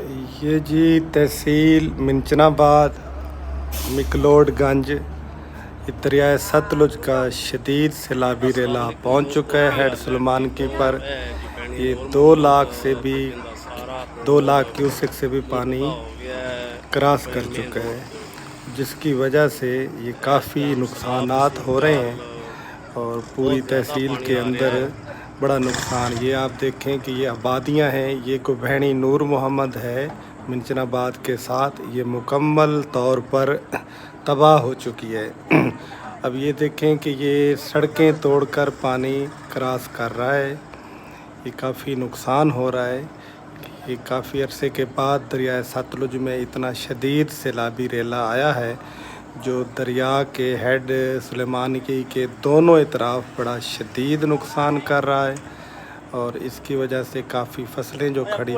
ये जी तहसील मिंचनाबाद मिकलोडगंज ये दरियाए सतलुज का शदीद सैलाबी रेला पहुंच चुका है हेड सुलेमानकी पर। ये 2 लाख क्यूसेक से भी पानी क्रॉस कर चुका है, जिसकी वजह से ये काफ़ी नुकसानात हो रहे हैं और पूरी तहसील के अंदर बड़ा नुकसान। ये आप देखें कि ये आबादियां हैं। ये कुबैनी नूर मोहम्मद है मिंचनाबाद के साथ, ये मुकम्मल तौर पर तबाह हो चुकी है। अब ये देखें कि ये सड़कें तोड़कर पानी क्रॉस कर रहा है। ये काफ़ी नुकसान हो रहा है। ये काफ़ी अरसे के बाद दरियाए सतलुज में इतना शदीद सैलाबी रेला आया है जो दरिया के हेड सुलेमानकी के दोनों इतराफ बड़ा शदीद नुकसान कर रहा है और इसकी वजह से काफ़ी फसलें जो खड़ी